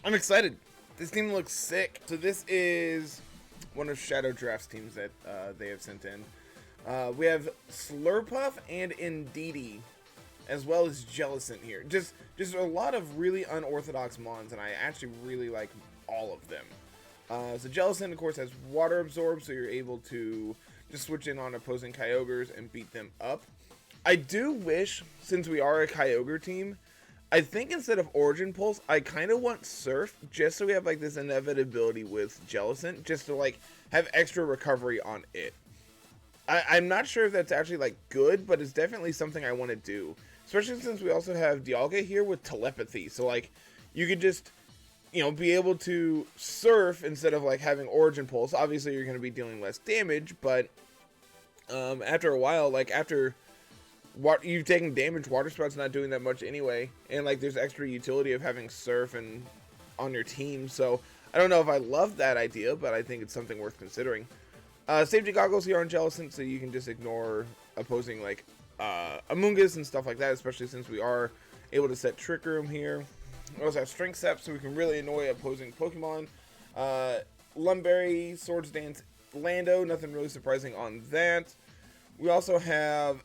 I'm excited. This team looks sick. So this is one of Shadow Draft's teams that they have sent in. We have Slurpuff and Indeedee, as well as Jellicent here. Just a lot of really unorthodox mons, and I actually really like all of them. So Jellicent, of course, has Water Absorb, so you're able to just switch in on opposing Kyogres and beat them up. I do wish, since we are a Kyogre team, I think instead of Origin Pulse, I kind of want Surf, just so we have like this inevitability with Jellicent, just to like have extra recovery on it. I'm not sure if that's actually like good, but it's definitely something I want to do. Especially since we also have Dialga here with Telepathy, so like you could just, you know, be able to Surf instead of like having Origin Pulse. Obviously you're going to be dealing less damage, but after a while, like after you've taken damage, Water Spout's not doing that much anyway, and like there's extra utility of having Surf and on your team. So I don't know if I love that idea, but I think it's something worth considering. Safety goggles here on Jellicent, so you can just ignore opposing like Amoonguss and stuff like that, especially since we are able to set Trick Room here. We also have Strength Sap, so we can really annoy opposing Pokemon. Lumberry, Swords Dance, Lando, nothing really surprising on that. We also have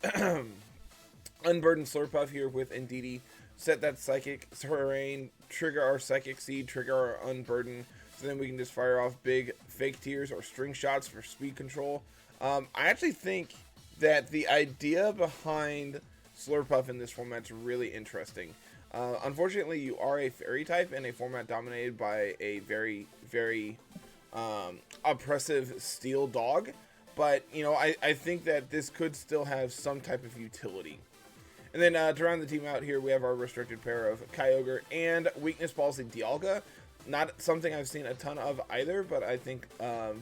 Unburden Slurpuff here with Indeedee. Set that Psychic Terrain, trigger our Psychic Seed, trigger our Unburden, so then we can just fire off big Fake Tears or String Shots for speed control. I actually think that the idea behind Slurpuff in this format is really interesting. Unfortunately, you are a Fairy type in a format dominated by a very, very oppressive Steel dog. But, you know, I think that this could still have some type of utility. And then to round the team out here, we have our restricted pair of Kyogre and Weakness Policy Dialga. Not something I've seen a ton of either, but I think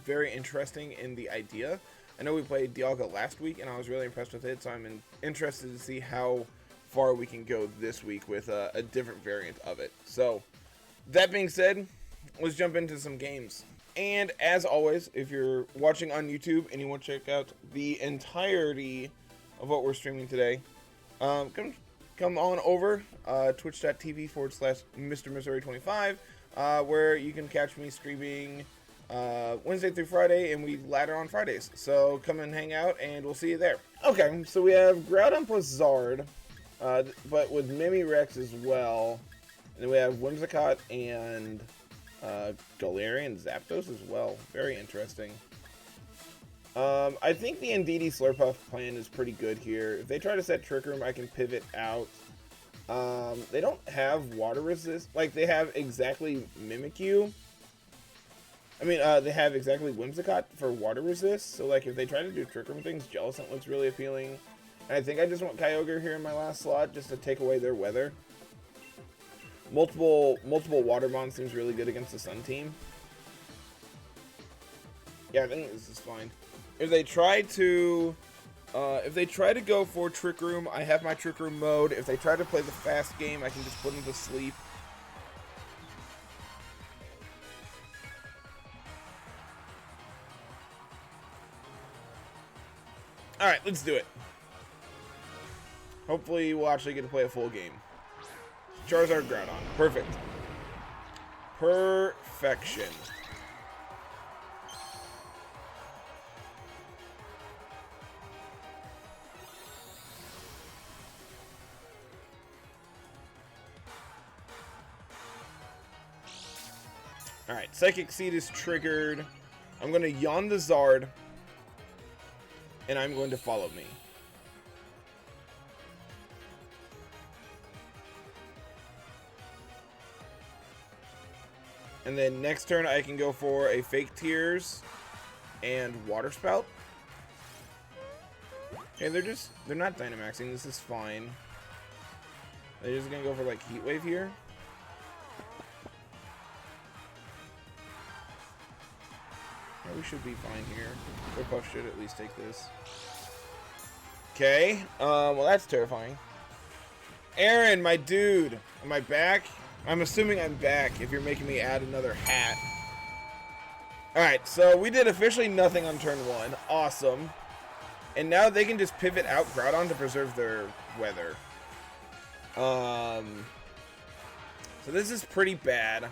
very interesting in the idea. I know we played Dialga last week, and I was really impressed with it, so I'm interested to see how far we can go this week with a different variant of it. So, that being said, let's jump into some games. And as always, if you're watching on YouTube and you want to check out the entirety of what we're streaming today, come on over, twitch.tv/MrMissouri25, where you can catch me streaming Wednesday through Friday, and we ladder on Fridays. So come and hang out, and we'll see you there. Okay, so we have Groudon plus Zard, but with Mimi Rex as well. And then we have Whimsicott and Galarian Zapdos as well. Very interesting. I think the Indeedee Slurpuff plan is pretty good here. If they try to set Trick Room, I can pivot out. They don't have Water Resist. Like, they have exactly Mimikyu. I mean, they have exactly Whimsicott for Water Resist. So, like, if they try to do Trick Room things, Jellicent looks really appealing. And I think I just want Kyogre here in my last slot just to take away their weather. Multiple Watermon seems really good against the Sun team. Yeah, I think this is fine. If they try to go for Trick Room, I have my Trick Room mode. If they try to play the fast game, I can just put them to sleep. Alright, let's do it. Hopefully we'll actually get to play a full game. Charizard, Groudon. Perfect. Perfection. Alright, Psychic Seed is triggered. I'm going to yawn the Zard. And I'm going to Follow Me. And then next turn I can go for a Fake Tears and Water Spout. Okay, they're not Dynamaxing, this is fine. They're just gonna go for like Heat Wave here. Yeah, we should be fine here. Slurpuff should at least take this. Okay, well that's terrifying. Aaron, my dude, am I back? I'm assuming I'm back if you're making me add another hat. Alright, so we did officially nothing on turn 1. Awesome. And now they can just pivot out Groudon to preserve their weather. So this is pretty bad.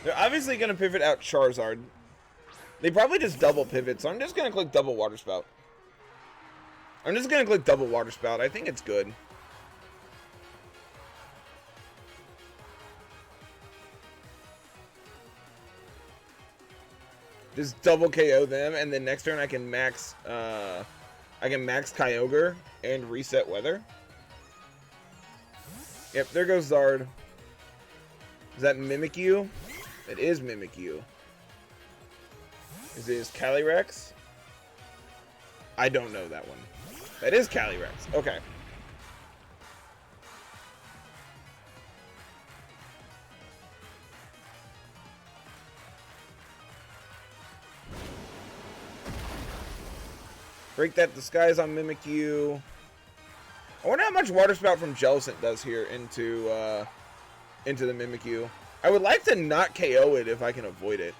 They're obviously going to pivot out Charizard. They probably just double pivot, so I'm just going to click double Water Spout. I think it's good. Just double KO them, and then next turn I can max Kyogre and reset weather. Yep, there goes Zard. Is that Mimikyu? It is Mimikyu. Is it Calyrex? I don't know that one. That is Calyrex. Okay. Break that disguise on Mimikyu. I wonder how much Water Spout from Jellicent does here into the Mimikyu. I would like to not KO it if I can avoid it.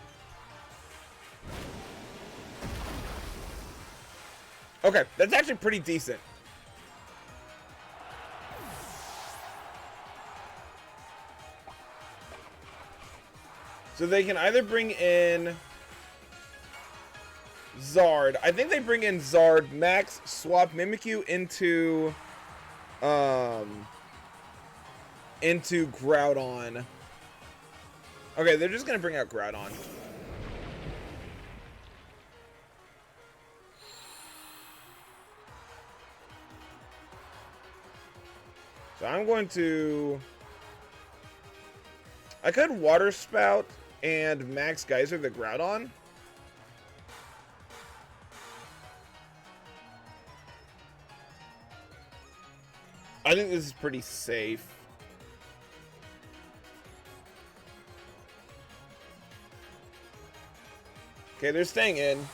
Okay, that's actually pretty decent. So they can either bring in Zard. I think they bring in Zard, max, swap Mimikyu into Groudon. Okay, they're just gonna bring out Groudon. So I'm going to... I could Water Spout and Max Geyser the Groudon. I think this is pretty safe. Okay, they're staying in.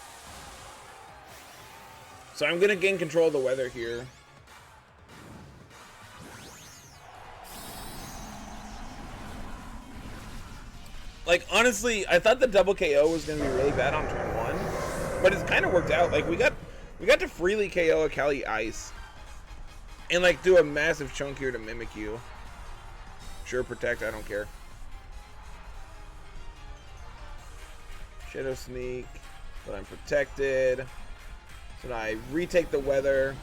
So I'm going to gain control of the weather here. Like, honestly, I thought the double KO was going to be really bad on turn 1. But it's kind of worked out. Like, we got to freely KO a Cali Ice. And, like, do a massive chunk here to Mimikyu. Sure, protect, I don't care. Shadow Sneak, but I'm protected. So now I retake the weather.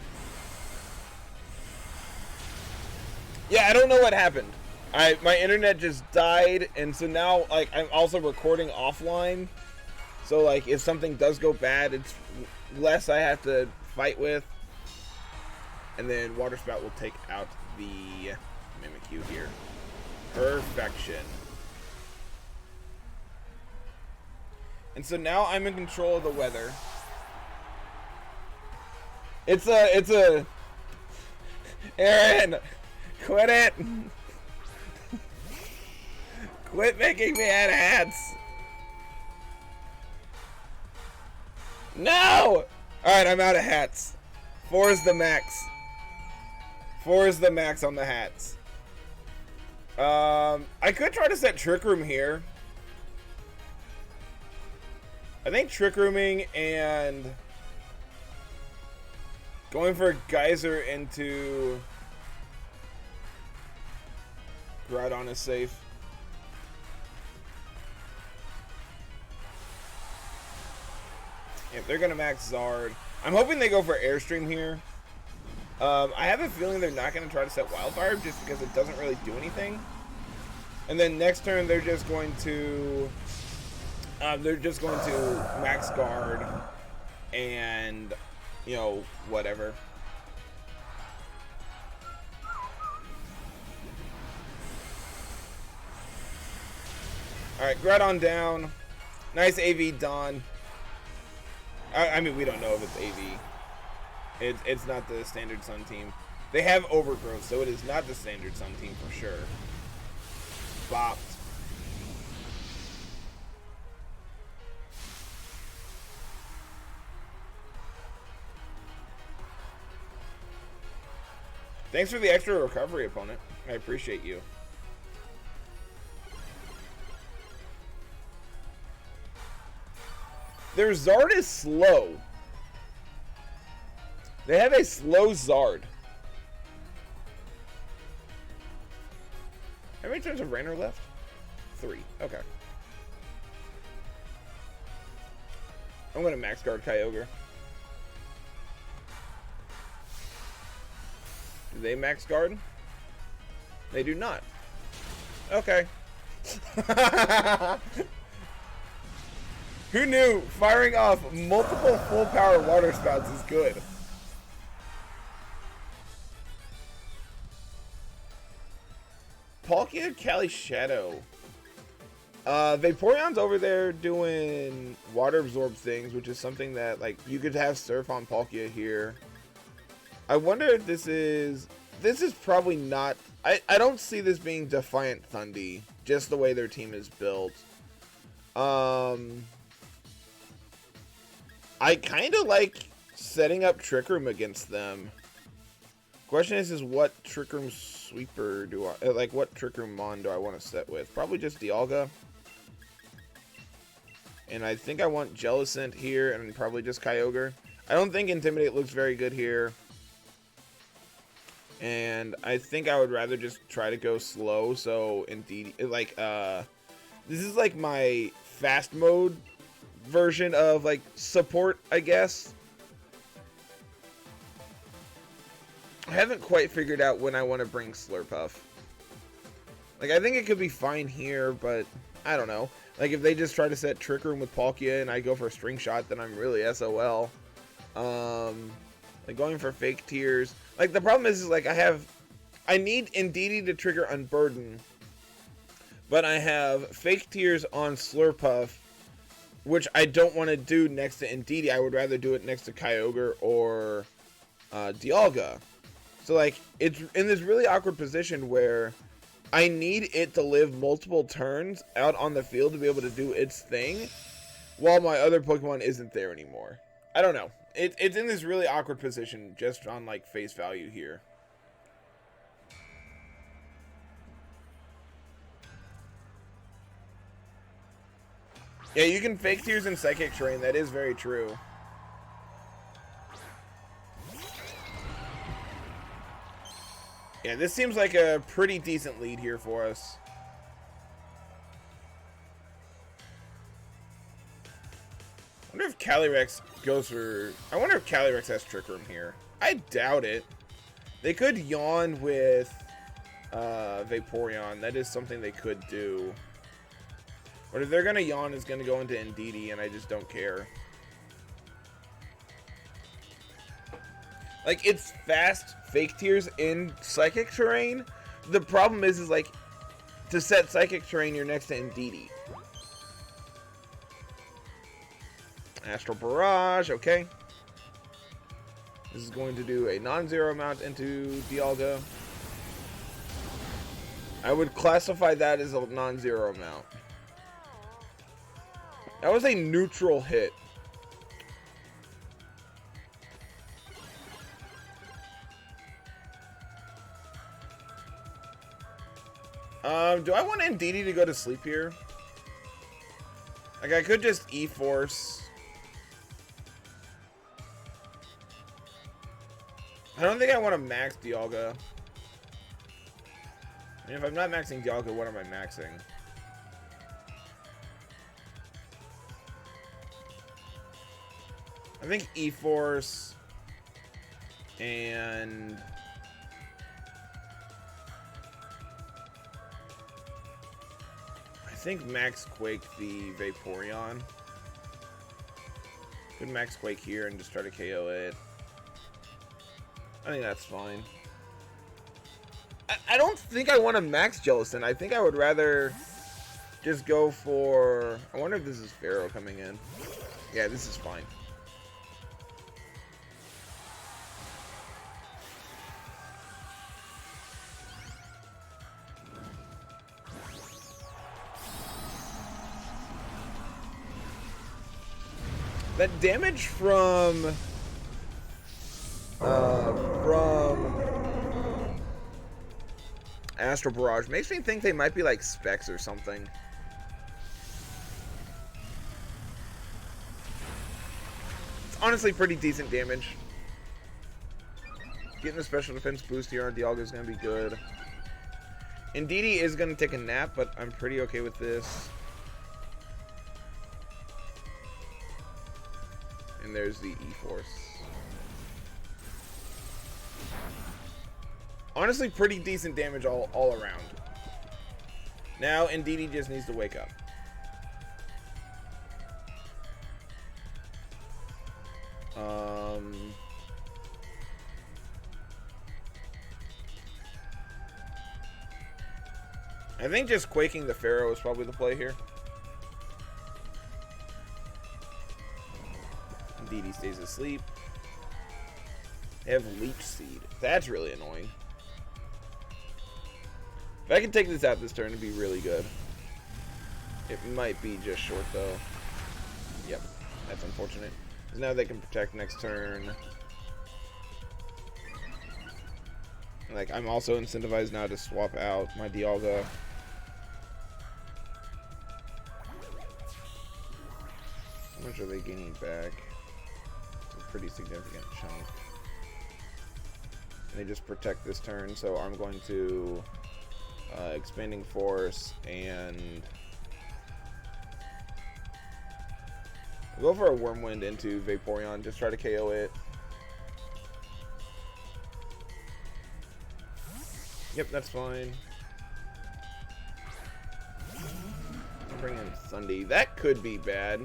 Yeah, I don't know what happened. My internet just died, and so now, like, I'm also recording offline. So, like, if something does go bad, it's less I have to fight with. And then Water Spout will take out the Mimikyu here. Perfection. And so now I'm in control of the weather. It's a Aaron, quit it. Quit making me add hats. No! Alright, I'm out of hats. 4 is the max. 4 is the max on the hats. I could try to set Trick Room here. I think Trick Rooming and going for Geyser into Groudon is safe. If they're gonna max Zard, I'm hoping they go for Airstream here. I have a feeling they're not gonna try to set Wildfire just because it doesn't really do anything. And then next turn they're just going to max guard and, you know, whatever. Alright, Groudon down. Nice AV done. I mean, we don't know if it's AV. It's not the standard Sun team. They have Overgrowth, so it is not the standard Sun team for sure. Bopped. Thanks for the extra recovery, opponent. I appreciate you. Their Zard is slow. They have a slow Zard. How many turns have Rainer left? 3. Okay. I'm gonna max guard Kyogre. Do they max guard? They do not. Okay. Who knew firing off multiple full power water spouts is good? Palkia, Cali Shadow. Vaporeon's over there doing water absorb things, which is something that, like, you could have Surf on Palkia here. I wonder if this is probably not, I don't see this being Defiant Thundy, just the way their team is built. I kind of like setting up Trick Room against them. Question is what Trick Room Sweeper do I, like, what Trick Room Mon do I want to set with? Probably just Dialga. And I think I want Jellicent here, and probably just Kyogre. I don't think Intimidate looks very good here. And I think I would rather just try to go slow, so indeed, like, this is like my fast mode version of, like, support, I guess. I haven't quite figured out when I want to bring Slurpuff. Like, I think it could be fine here, but I don't know. Like, if they just try to set Trick Room with Palkia and I go for a String Shot, then I'm really SOL. Like, going for Fake Tears. Like, the problem is like, I need Indeedee to trigger Unburden, but I have Fake Tears on Slurpuff, which I don't want to do next to Indeedee. I would rather do it next to Kyogre or Dialga. So, like, it's in this really awkward position where I need it to live multiple turns out on the field to be able to do its thing, while my other Pokemon isn't there anymore. I don't know. It's in this really awkward position just on, like, face value here. Yeah, you can Fake Tears in Psychic Terrain. That is very true. Yeah, this seems like a pretty decent lead here for us. I wonder if Calyrex goes for... I wonder if Calyrex has Trick Room here. I doubt it. They could Yawn with Vaporeon. That is something they could do. But if they're going to Yawn, it's going to go into Indeedee, and I just don't care. Like, it's fast Fake Tears in Psychic Terrain. The problem is like, to set Psychic Terrain, you're next to Indeedee. Astral Barrage, okay. This is going to do a non-zero amount into Dialga. I would classify that as a non-zero amount. That was a neutral hit. Do I want Indeedee to go to sleep here? Like, I could just E-Force. I don't think I want to max Dialga. I mean, if I'm not maxing Dialga, what am I maxing? I think E-Force and... I think Max Quake the Vaporeon. Could Max Quake here and just try to KO it. I think that's fine. I don't think I want to max Jellicent. I think I would rather just go for... I wonder if this is Pharaoh coming in. Yeah, this is fine. That damage from Astral Barrage makes me think they might be like Specs or something. It's honestly pretty decent damage. Getting the special defense boost here on Dialga is going to be good. Indeedee is going to take a nap, but I'm pretty okay with this. there's the E-Force. Honestly, pretty decent damage all around. Now, Indeedee just needs to wake up. I think just quaking the Pharaoh is probably the play here. Indeedee stays asleep. They have Leech Seed. That's really annoying. If I can take this out this turn, it'd be really good. It might be just short, though. Yep, that's unfortunate. Because now they can protect next turn. Like, I'm also incentivized now to swap out my Dialga. How much are they gaining back? It's a pretty significant chunk. And they just protect this turn, so I'm going to Expanding Force and go for a Wormwind into Vaporeon, just try to KO it. Yep, that's fine. I'll bring in Thundy. That could be bad.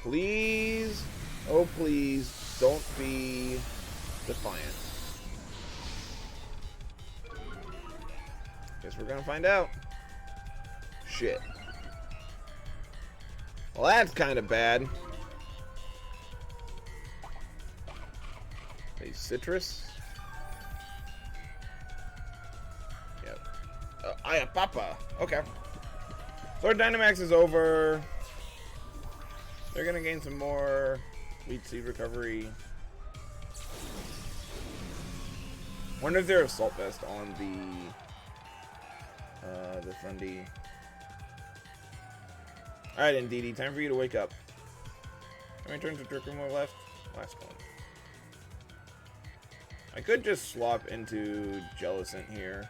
Please, oh please, don't be Defiant. Guess we're gonna find out. Shit. Well, that's kind of bad. A Citrus. Yep. Ayapapa. Okay. So our Dynamax is over. They're gonna gain some more Leech Seed recovery. Wonder if they're Assault Vest on the Thundy. Alright, Indeedee, time for you to wake up. How many turns of Trick Room are left? Last one. I could just swap into Jellicent here.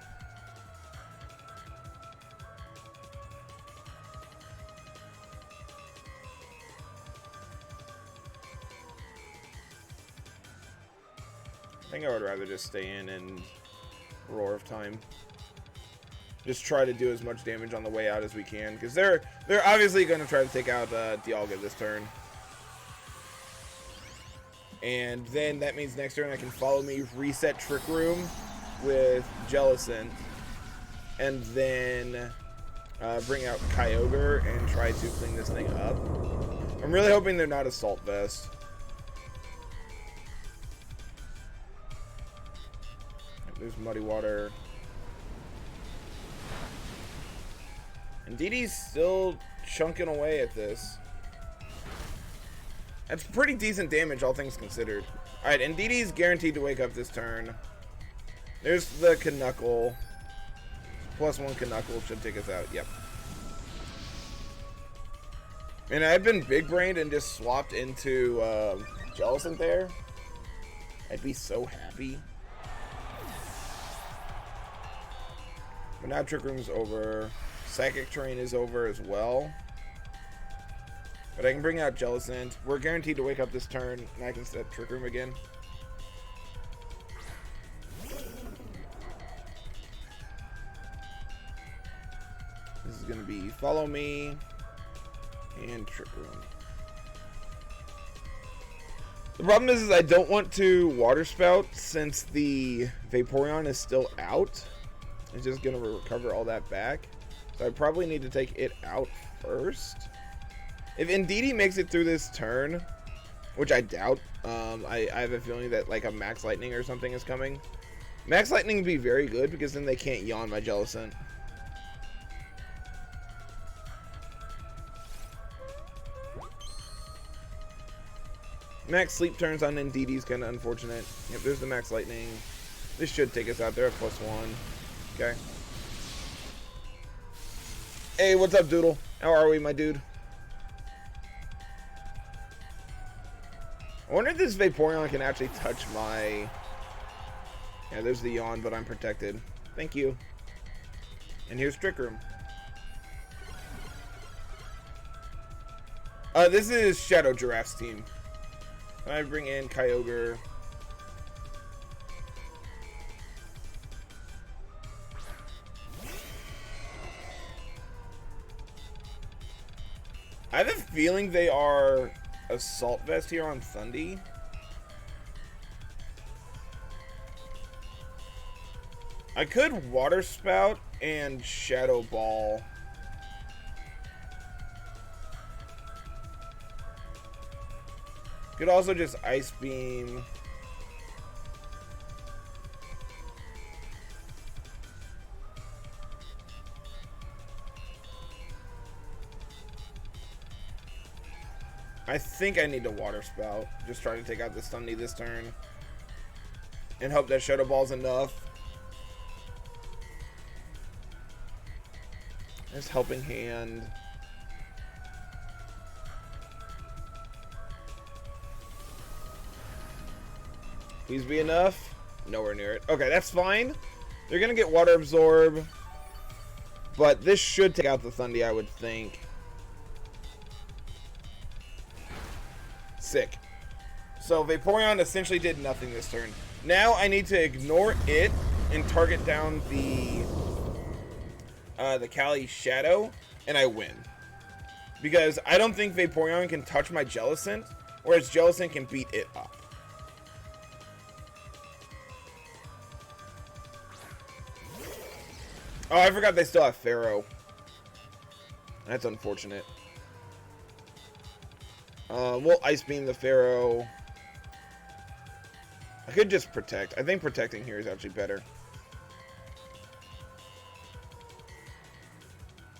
I think I would rather just stay in and Roar of Time. Just try to do as much damage on the way out as we can, because they're obviously going to try to take out Dialga this turn. And then that means next turn I can follow me, reset Trick Room with Jellicent, and then bring out Kyogre and try to clean this thing up. I'm really hoping they're not Assault Vest. There's Muddy Water. Indeedee's still chunking away at this. That's pretty decent damage, all things considered. Alright, Indeedee's guaranteed to wake up this turn. There's the Knuckle. +1 Knuckle should take us out. Yep. And I've been big-brained and just swapped into Jellicent there. I'd be so happy. But now Trick Room's over. Psychic Terrain is over as well. But I can bring out Jellicent. We're guaranteed to wake up this turn, and I can set Trick Room again. This is going to be Follow Me and Trick Room. The problem is I don't want to Water Spout since the Vaporeon is still out. It's just going to recover all that back. So I probably need to take it out first. If Indeedee makes it through this turn, which I doubt, I have a feeling that like a Max Lightning or something is coming. Max Lightning would be very good because then they can't yawn my Jellicent. Max Sleep turns on Indeedee is kind of unfortunate. Yep, there's the Max Lightning. This should take us out there at +1. Okay. Hey, what's up, Doodle? How are we, my dude? I wonder if this Vaporeon can actually touch my... Yeah, there's the yawn, but I'm protected. Thank you. And here's Trick Room. This is Shadow Giraffe's team. Can I bring in Kyogre? I have a feeling they are Assault Vest here on Thundy. I could Water Spout and Shadow Ball. Could also just Ice Beam. I think I need to Water Spout. Just try to take out the Thundy this turn. And hope that Shadow Ball's enough. There's Helping Hand. Please be enough. Nowhere near it. Okay, that's fine. They're going to get Water Absorb. But this should take out the Thundy, I would think. Sick. So Vaporeon essentially did nothing this turn. Now I need to ignore it and target down the Cali Shadow, and I win. Because I don't think Vaporeon can touch my Jellicent, whereas Jellicent can beat it up. Oh, I forgot they still have Pharaoh. That's unfortunate. We'll Ice Beam the Pharaoh. I could just Protect. I think protecting here is actually better.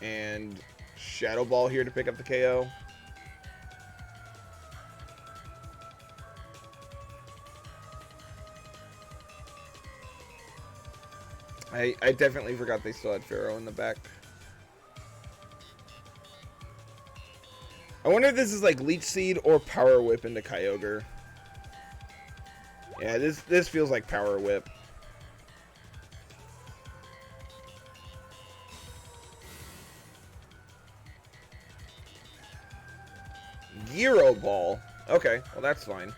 And Shadow Ball here to pick up the KO. I definitely forgot they still had Pharaoh in the back. I wonder if this is like Leech Seed or Power Whip into Kyogre. Yeah, this feels like Power Whip. Gyro Ball. Okay, well that's fine.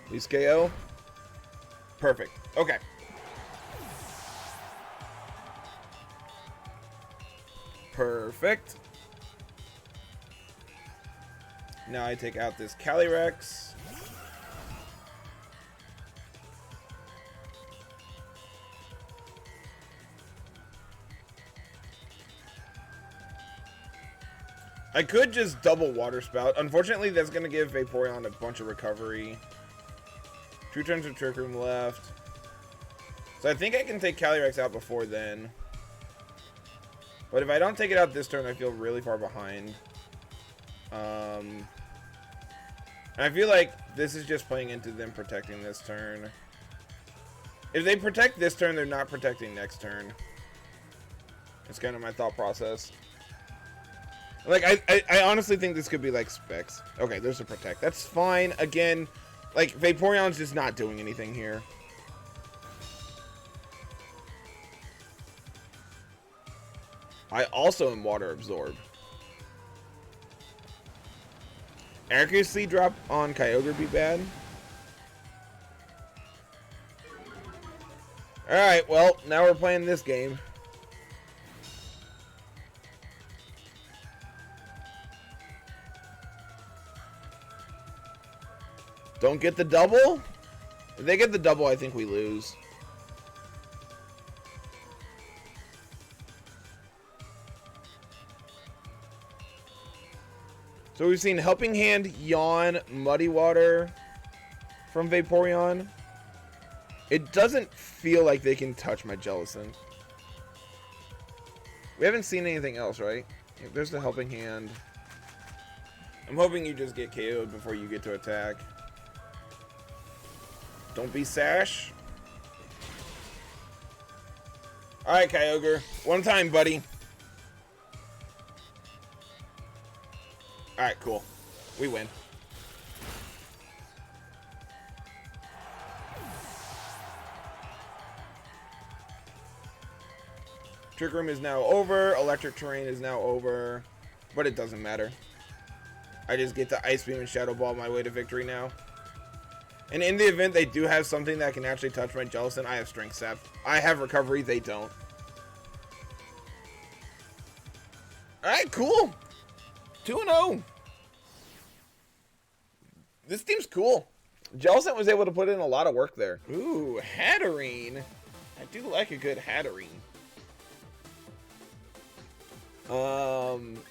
Please KO. Perfect. Okay. Perfect. Now I take out this Calyrex. I could just double Water Spout. Unfortunately, that's going to give Vaporeon a bunch of recovery. 2 turns of Trick Room left. So I think I can take Calyrex out before then. But if I don't take it out this turn, I feel really far behind. And I feel like this is just playing into them protecting this turn. If they protect this turn, they're not protecting next turn. It's kind of my thought process. Like, I honestly think this could be like Specs. Okay, there's a Protect. That's fine. Again, like, Vaporeon's just not doing anything here. I also am Water Absorb. Accuracy drop on Kyogre be bad. Alright, well, now we're playing this game. Don't get the double? If they get the double, I think we lose. So we've seen Helping Hand, Yawn, Muddy Water from Vaporeon. It doesn't feel like they can touch my Jellicent. We haven't seen anything else, right? There's the Helping Hand. I'm hoping you just get KO'd before you get to attack. Don't be Sash. Alright, Kyogre. One time, buddy. Alright, cool. We win. Trick Room is now over. Electric Terrain is now over. But it doesn't matter. I just get the Ice Beam and Shadow Ball my way to victory now. And in the event they do have something that can actually touch my Jellicent, I have Strength Sap. I have Recovery, they don't. Alright, cool. 2-0. This team's cool. Jellicent was able to put in a lot of work there. Ooh, Hatterene. I do like a good Hatterene.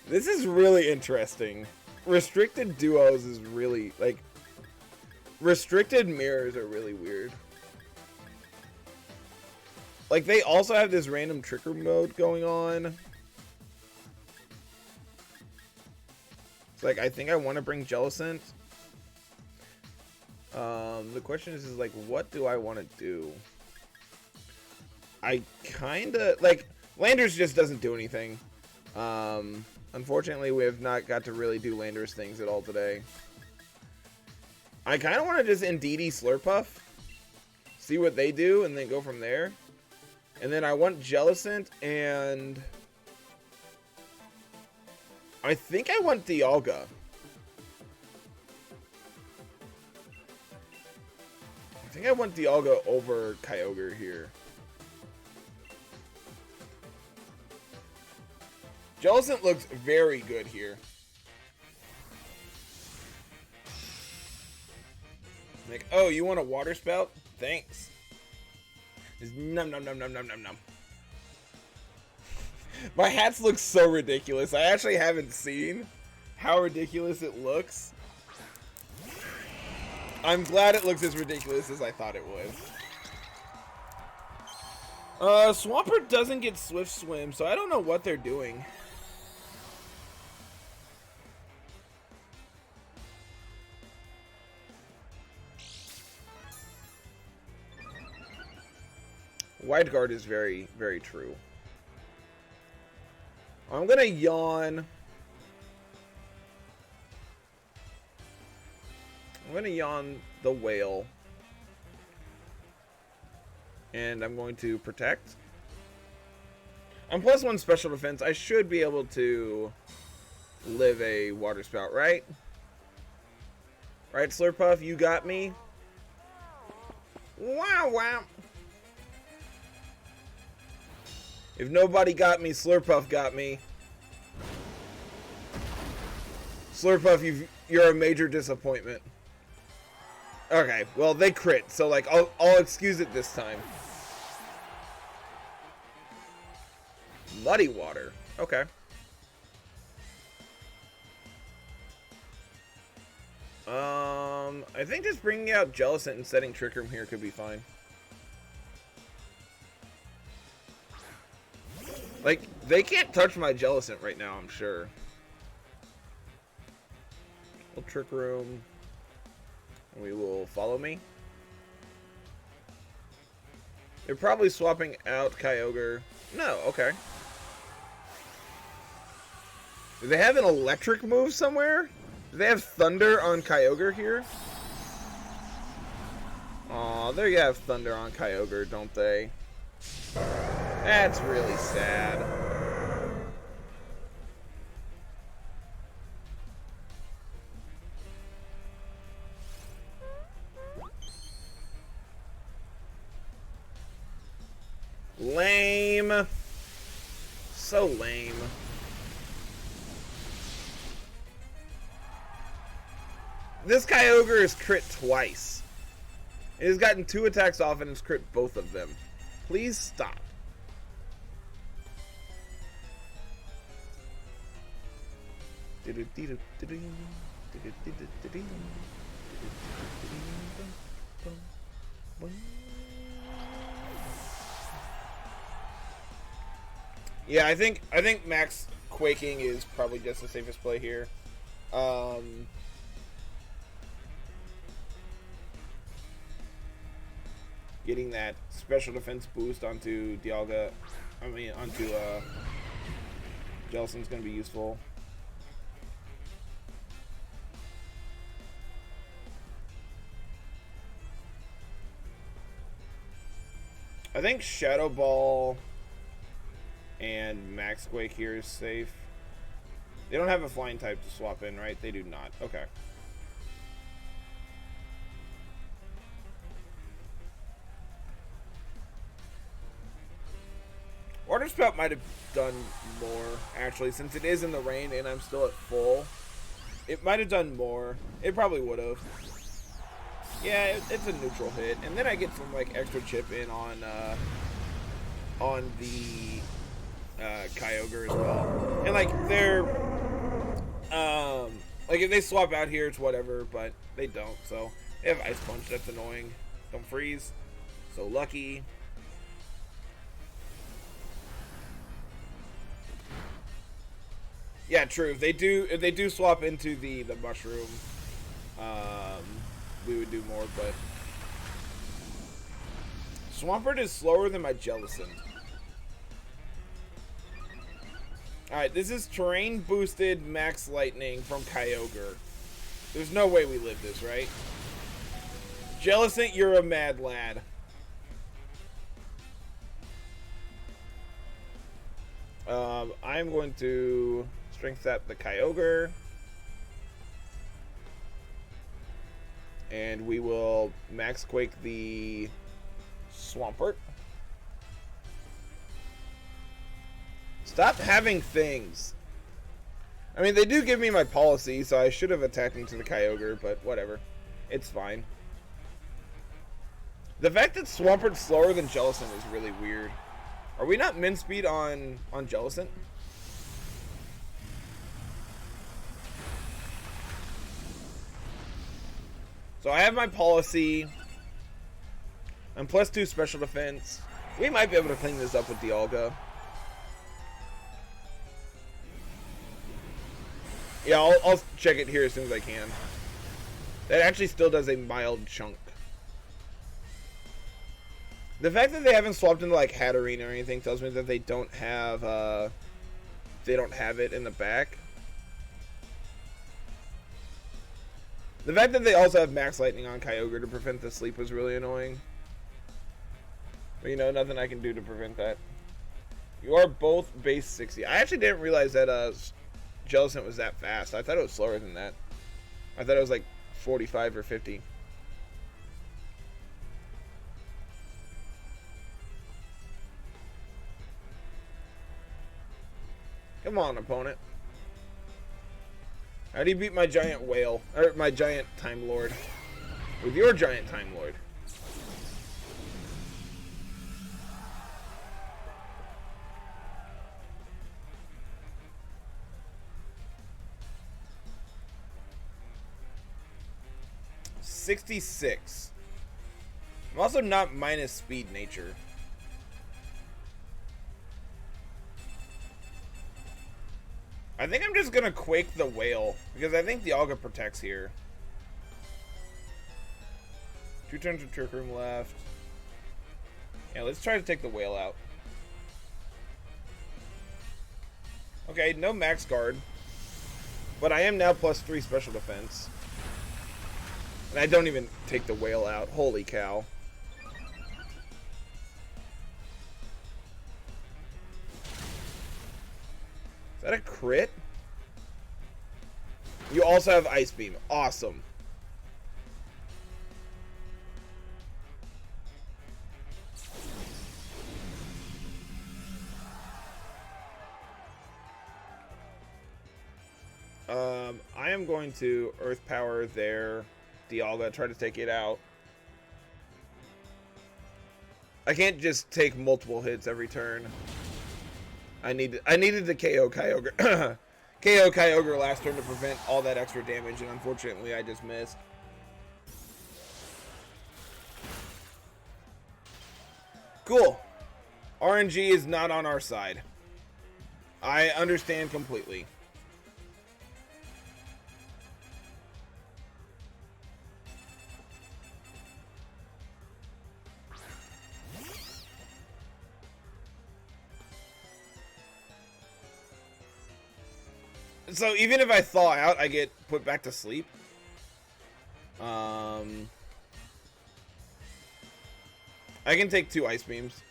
This is really interesting. Restricted duos is really, like, restricted mirrors are really weird. Like, they also have this random Tricker mode going on. It's like, I think I want to bring Jellicent. The question is like, what do I want to do? I kind of, like, Landers just doesn't do anything. Unfortunately, we have not got to really do Landers things at all today. I kind of want to just Indeedee Slurpuff, see what they do, and then go from there. And then I want Jellicent, and I think I want Dialga. I think I want Dialga over Kyogre here. Jellicent looks very good here. Like, oh, you want a Water Spout? Thanks. Just num num num num num num num. My hats look so ridiculous. I actually haven't seen how ridiculous it looks. I'm glad it looks as ridiculous as I thought it would. Swampert doesn't get Swift Swim, so I don't know what they're doing. Wide Guard is very, very true. I'm gonna yawn. I'm gonna yawn the whale. And I'm going to protect. I'm +1 special defense. I should be able to live a Water Spout, right? Right, Slurpuff, you got me. Wow, wow. If nobody got me, Slurpuff got me. Slurpuff, you're a major disappointment. Okay, well, they crit, so, like, I'll excuse it this time. Muddy Water. Okay. I think just bringing out Jellicent and setting Trick Room here could be fine. Like, they can't touch my Jellicent right now, I'm sure. We'll Trick Room. We will follow me. They're probably swapping out Kyogre. No, okay. Do they have an electric move somewhere? Do they have Thunder on Kyogre here? Aw, there you have Thunder on Kyogre, don't they? That's really sad. Lame. So lame. This Kyogre is crit twice. It has gotten 2 attacks off and has crit both of them. Please stop. Yeah, I think Max Quaking is probably just the safest play here. Getting that special defense boost onto Dialga, onto Jellicent's gonna be useful. I think Shadow Ball And Max Quake here is safe. They don't have a flying type to swap in, right? They do not. Okay. Water Spout might have done more, actually, since it is in the rain and I'm still at full. It might have done more. It probably would have. Yeah, it's a neutral hit, and then I get some like extra chip in on the Kyogre as well. And like they're like if they swap out here, it's whatever, but they don't. So they have Ice Punch. That's annoying. Don't freeze. So lucky. Yeah, true. If they do swap into the mushroom, we would do more. But Swampert is slower than my Jellicent. All right, this is terrain boosted Max Lightning from Kyogre. There's no way we live this, right? Jellicent, you're a mad lad. I'm going to Strength Sap the Kyogre. And we will Max Quake the Swampert. Stop having things. I mean, they do give me my policy, so I should have attacked into the Kyogre, but whatever. It's fine. The fact that Swampert's slower than Jellicent is really weird. Are we not min speed on Jellicent? So I have my policy. I'm +2 special defense. We might be able to clean this up with Dialga. Yeah, I'll check it here as soon as I can. That actually still does a mild chunk. The fact that they haven't swapped into like Hatterene or anything tells me that they don't have it in the back. The fact that they also have Max Lightning on Kyogre to prevent the sleep was really annoying. But you know, nothing I can do to prevent that. You are both base 60. I actually didn't realize that Jellicent was that fast. I thought it was slower than that. I thought it was like 45 or 50. Come on, opponent. How do you beat my giant whale? Or my giant Time Lord? With your giant Time Lord. $66. I'm also not minus speed nature. I think I'm just gonna Quake the whale because I think Dialga protects here. 2 turns of Trick Room left. Yeah, let's try to take the whale out. Okay, no max guard. But I am now +3 special defense. And I don't even take the whale out. Holy cow. Is that a crit? You also have Ice Beam. Awesome. I am going to Earth Power their Dialga, try to take it out. I can't just take multiple hits every turn. I needed to KO Kyogre. KO Kyogre last turn to prevent all that extra damage, and unfortunately I just missed. Cool. RNG is not on our side. I understand completely. So even if I thaw out, I get put back to sleep. I can take 2 Ice Beams.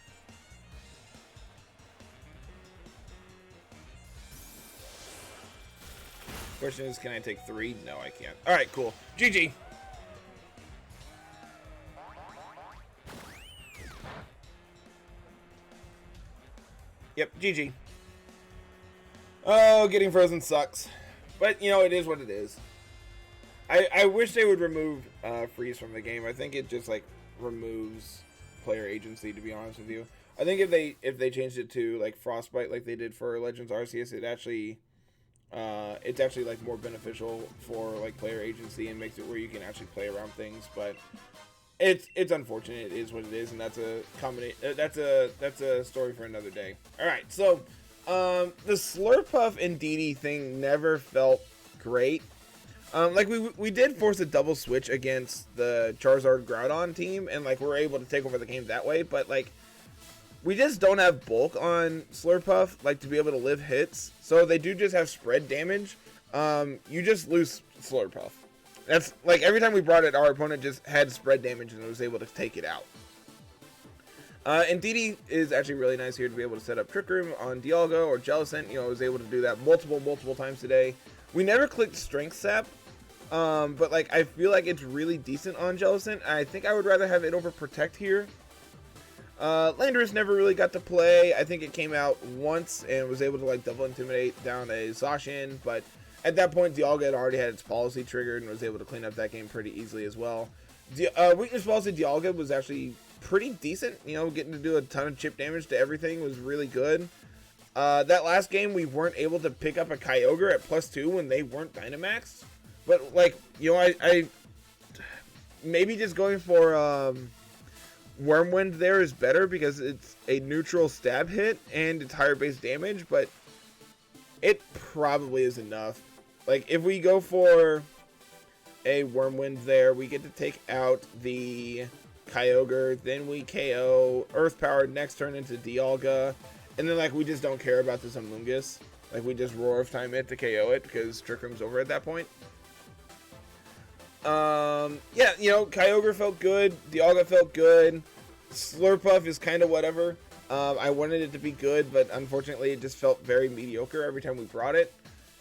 Question is, can I take 3? No, I can't. All right, cool. GG. Yep, GG. Oh, getting frozen sucks. But, you know, it is what it is. I wish they would remove freeze from the game. I think it just, like, removes player agency, to be honest with you. I think if they changed it to, like, Frostbite like they did for Legends Arceus, it's actually, like, more beneficial for, like, player agency and makes it where you can actually play around things. But it's unfortunate. It is what it is, and that's a story for another day. All right, so the Slurpuff and DD thing never felt great. Like we did force a double switch against the Charizard Groudon team, and like we're able to take over the game that way. But like we just don't have bulk on Slurpuff, like to be able to live hits. So they do just have spread damage. You just lose Slurpuff. That's like every time we brought it, our opponent just had spread damage and was able to take it out. And DD is actually really nice here to be able to set up Trick Room on Dialga or Jellicent. You know, I was able to do that multiple times today. We never clicked Strength Sap, but like I feel like it's really decent on Jellicent. I think I would rather have it over Protect here. Landorus never really got to play. I think it came out once and was able to like double intimidate down a Zacian, but at that point Dialga had already had its policy triggered and was able to clean up that game pretty easily as well. Weakness policy Dialga was actually pretty decent. You know, getting to do a ton of chip damage to everything was really good. That last game we weren't able to pick up a Kyogre at +2 when they weren't Dynamaxed. But like, you know, I maybe just going for Wormwind there is better because it's a neutral stab hit and it's higher base damage, but it probably is enough. Like if we go for a Wormwind there, we get to take out the Kyogre, then we KO Earth Power next turn into Dialga, and then like we just don't care about this Amoonguss. Like we just Roar of Time it to KO it because Trick Room's over at that point. Yeah, you know, Kyogre felt good, Dialga felt good, Slurpuff is kind of whatever. I wanted it to be good, but unfortunately it just felt very mediocre every time we brought it.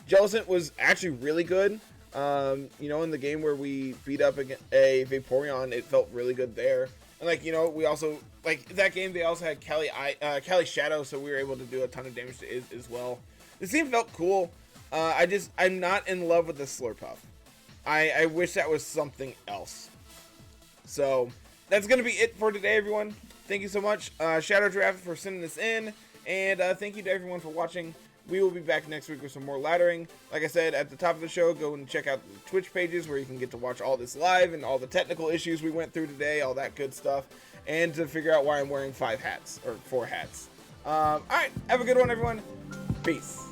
Jellicent was actually really good. You know, in the game where we beat up a Vaporeon, it felt really good there. And like, you know, we also, like, that game they also had Cali Shadow, so we were able to do a ton of damage to it as well. This team felt cool. I'm not in love with the Slurpuff. I wish that was something else. So, that's going to be it for today, everyone. Thank you so much, Shadow Draft, for sending this in. And thank you to everyone for watching. We will be back next week with some more laddering. Like I said at the top of the show, go and check out the Twitch pages where you can get to watch all this live and all the technical issues we went through today, all that good stuff, and to figure out why I'm wearing 4 hats. Alright, have a good one, everyone. Peace.